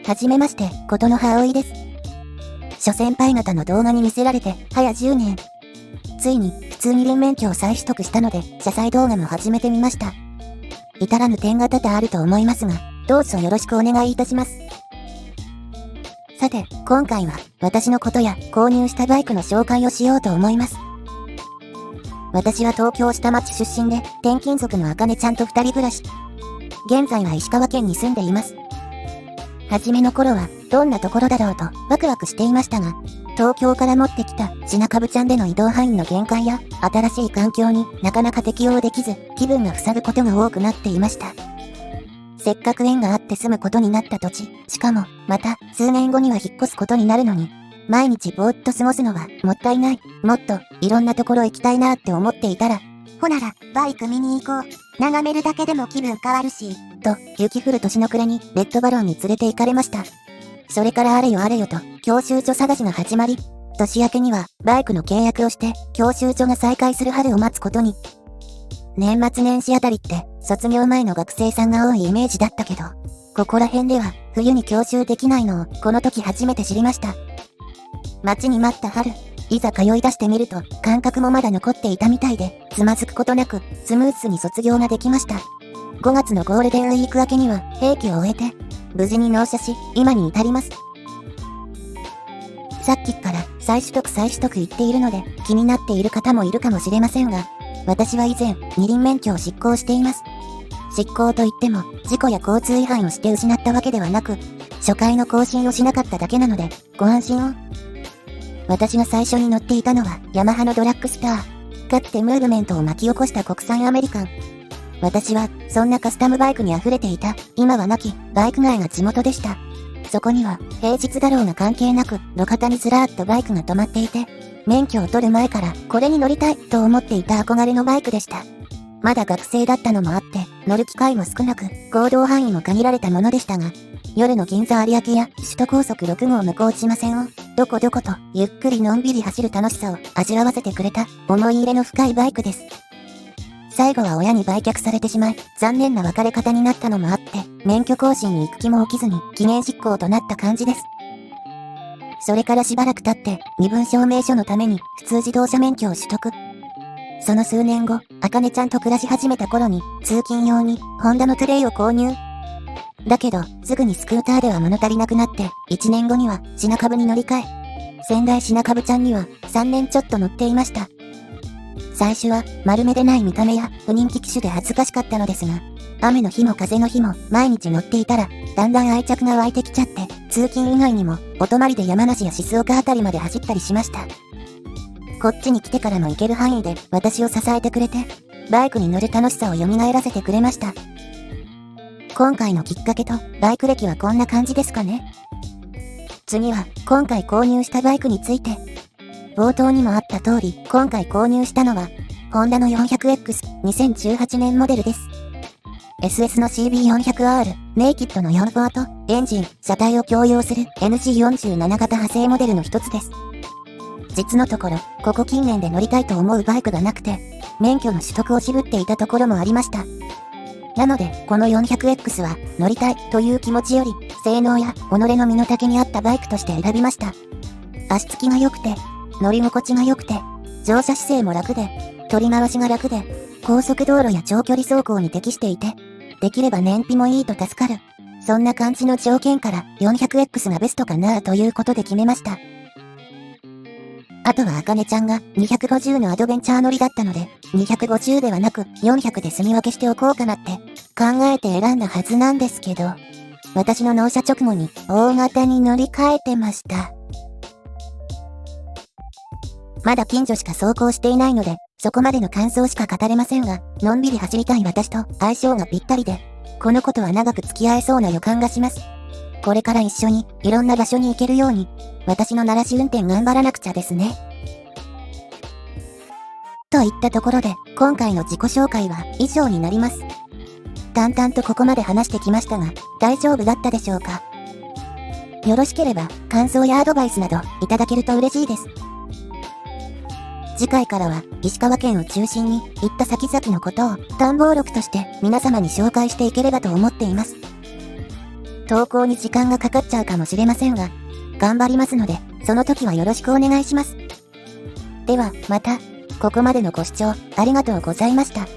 はじめまして、ことの葉葵です。諸先輩方の動画に見せられて、早10年。ついに、普通二輪免許を再取得したので、車載動画も始めてみました。至らぬ点が多々あると思いますが、どうぞよろしくお願いいたします。さて、今回は、私のことや購入したバイクの紹介をしようと思います。私は東京下町出身で、転勤族のあかねちゃんと二人暮らし。現在は石川県に住んでいます。はじめの頃は、どんなところだろうとワクワクしていましたが、東京から持ってきた品株ちゃんでの移動範囲の限界や、新しい環境になかなか適応できず、気分が塞ぐことが多くなっていました。せっかく縁があって住むことになった土地、しかも、また、数年後には引っ越すことになるのに、毎日ぼーっと過ごすのはもったいない。もっと、いろんなところ行きたいなって思っていたら、ほなら、バイク見に行こう。眺めるだけでも気分変わるし。と、雪降る年の暮れに、レッドバロンに連れて行かれました。それからあれよあれよと、教習所探しが始まり、年明けには、バイクの契約をして、教習所が再開する春を待つことに。年末年始あたりって、卒業前の学生さんが多いイメージだったけど、ここら辺では、冬に教習できないのを、この時初めて知りました。待ちに待った春。いざ通い出してみると、感覚もまだ残っていたみたいで、つまずくことなく、スムーズに卒業ができました。5月のゴールデンウィーク明けには、兵期を終えて、無事に納車し、今に至ります。さっきから再取得言っているので、気になっている方もいるかもしれませんが、私は以前、二輪免許を執行しています。執行といっても、事故や交通違反をして失ったわけではなく、初回の更新をしなかっただけなので、ご安心を。私が最初に乗っていたのは、ヤマハのドラッグスター。かつてムーブメントを巻き起こした国産アメリカン。私は、そんなカスタムバイクに溢れていた、今は亡き、バイク街が地元でした。そこには、平日だろうが関係なく、路肩にずらーっとバイクが止まっていて、免許を取る前から、これに乗りたい、と思っていた憧れのバイクでした。まだ学生だったのもあって、乗る機会も少なく、行動範囲も限られたものでしたが、夜の銀座有明や首都高速6号向こう千葉線を、どこどこと、ゆっくりのんびり走る楽しさを味わわせてくれた、思い入れの深いバイクです。最後は親に売却されてしまい、残念な別れ方になったのもあって、免許更新に行く気も起きずに、期限執行となった感じです。それからしばらく経って、身分証明書のために、普通自動車免許を取得。その数年後、あかねちゃんと暮らし始めた頃に、通勤用に、ホンダのトゥレイを購入。だけど、すぐにスクーターでは物足りなくなって、1年後には、品株に乗り換え。先代品株ちゃんには、3年ちょっと乗っていました。最初は、丸めでない見た目や、不人気機種で恥ずかしかったのですが、雨の日も風の日も、毎日乗っていたら、だんだん愛着が湧いてきちゃって、通勤以外にも、お泊まりで山梨や静岡あたりまで走ったりしました。こっちに来てからも行ける範囲で、私を支えてくれて、バイクに乗る楽しさを蘇らせてくれました。今回のきっかけと、バイク歴はこんな感じですかね。次は、今回購入したバイクについて。冒頭にもあった通り、今回購入したのは、ホンダの 400X、2018年モデルです。SS の CB400R、ネイキッドの4フォート、エンジン、車体を共用する NG47 型派生モデルの一つです。実のところ、ここ近年で乗りたいと思うバイクがなくて、免許の取得を渋っていたところもありました。なので、この 400X は、乗りたいという気持ちより、性能や己の身の丈に合ったバイクとして選びました。足つきが良くて、乗り心地が良くて、乗車姿勢も楽で、取り回しが楽で、高速道路や長距離走行に適していて、できれば燃費もいいと助かる。そんな感じの条件から 400X がベストかなということで決めました。あとはあかねちゃんが250のアドベンチャー乗りだったので、250ではなく400で住み分けしておこうかなって考えて選んだはずなんですけど、私の納車直後に大型に乗り換えてました。まだ近所しか走行していないので、そこまでの感想しか語れませんが、のんびり走りたい私と相性がぴったりで、この子とは長く付き合えそうな予感がします。これから一緒にいろんな場所に行けるように、私の鳴らし運転頑張らなくちゃですね。といったところで、今回の自己紹介は以上になります。淡々とここまで話してきましたが、大丈夫だったでしょうか。よろしければ、感想やアドバイスなどいただけると嬉しいです。次回からは、石川県を中心に行った先々のことを探訪録として皆様に紹介していければと思っています。投稿に時間がかかっちゃうかもしれませんが、頑張りますので、その時はよろしくお願いします。では、また、ここまでのご視聴ありがとうございました。